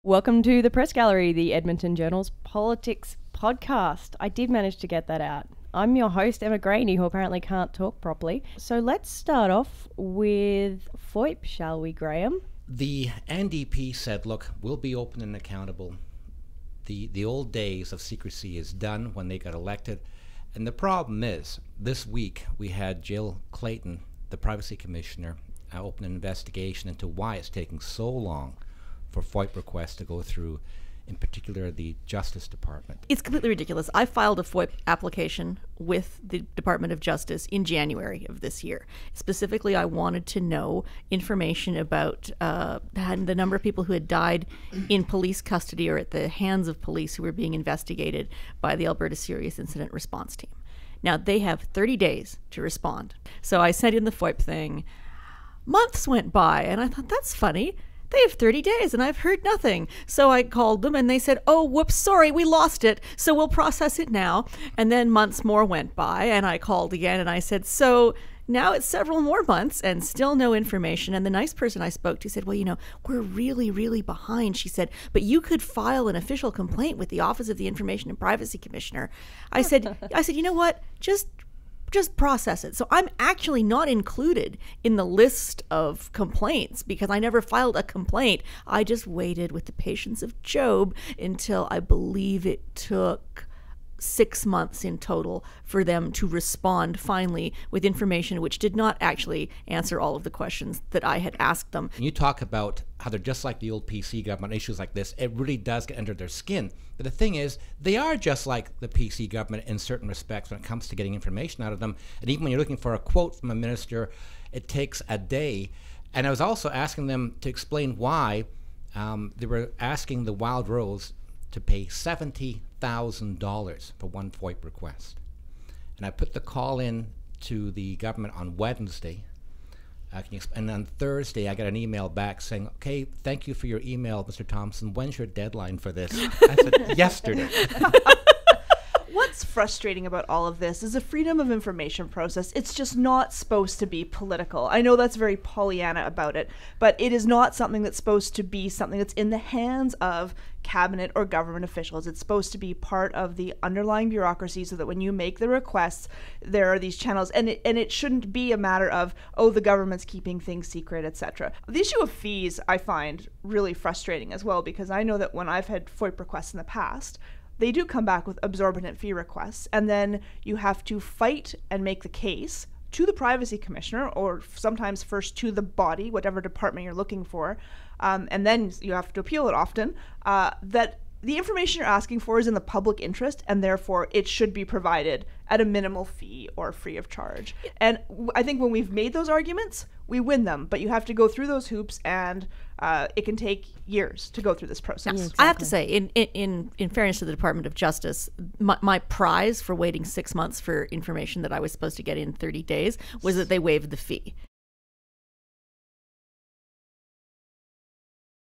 Welcome to the Press Gallery, the Edmonton Journal's politics podcast. I did manage to get that out. I'm your host, Emma Graney, who apparently can't talk properly. So let's start off with FOIP, shall we, Graham? The NDP said, look, we'll be open and accountable. The old days of secrecy is done when they got elected. And the problem is, this week we had Jill Clayton, the Privacy Commissioner, open an investigation into why it's taking so long for FOIP requests to go through, in particular the Justice Department. It's completely ridiculous. I filed a FOIP application with the Department of Justice in January of this year. Specifically, I wanted to know information about the number of people who had died in police custody or at the hands of police who were being investigated by the Alberta Serious Incident Response Team. Now, they have 30 days to respond. So I sent in the FOIP thing. Months went by, and I thought, that's funny. They have 30 days and I've heard nothing. So I called them and they said, oh, whoops, sorry, we lost it. So we'll process it now. And then months more went by and I called again and I said, so now it's several more months and still no information. And the nice person I spoke to said, well, you know, we're really, really behind. She said, but you could file an official complaint with the Office of the Information and Privacy Commissioner. I said, you know what, just process it. So I'm actually not included in the list of complaints because I never filed a complaint. I just waited with the patience of Job until I believe it took 6 months in total for them to respond finally with information which did not actually answer all of the questions that I had asked them. You talk about how they're just like the old PC government, issues like this. It really does get under their skin. But the thing is, they are just like the PC government in certain respects when it comes to getting information out of them. And even when you're looking for a quote from a minister, it takes a day. And I was also asking them to explain why they were asking the Wild Rose to pay $70,000 for one FOIP request. And I put the call in to the government on Wednesday. And on Thursday, I got an email back saying, okay, thank you for your email, Mr. Thompson. When's your deadline for this? I said, yesterday. What's frustrating about all of this is the freedom of information process. It's just not supposed to be political. I know that's very Pollyanna about it, but it is not something that's supposed to be something that's in the hands of cabinet or government officials. It's supposed to be part of the underlying bureaucracy so that when you make the requests, there are these channels. And it shouldn't be a matter of, oh, the government's keeping things secret, etc. The issue of fees I find really frustrating as well, because I know that when I've had FOIP requests in the past, they do come back with exorbitant fee requests, and then you have to fight and make the case to the Privacy Commissioner, or sometimes first to the body, whatever department you're looking for, and then you have to appeal it often, that the information you're asking for is in the public interest, and therefore it should be provided at a minimal fee or free of charge. And I think when we've made those arguments, we win them, but you have to go through those hoops, and it can take years to go through this process. Yeah, exactly. I have to say, in fairness to the Department of Justice, my prize for waiting 6 months for information that I was supposed to get in 30 days was that they waived the fee.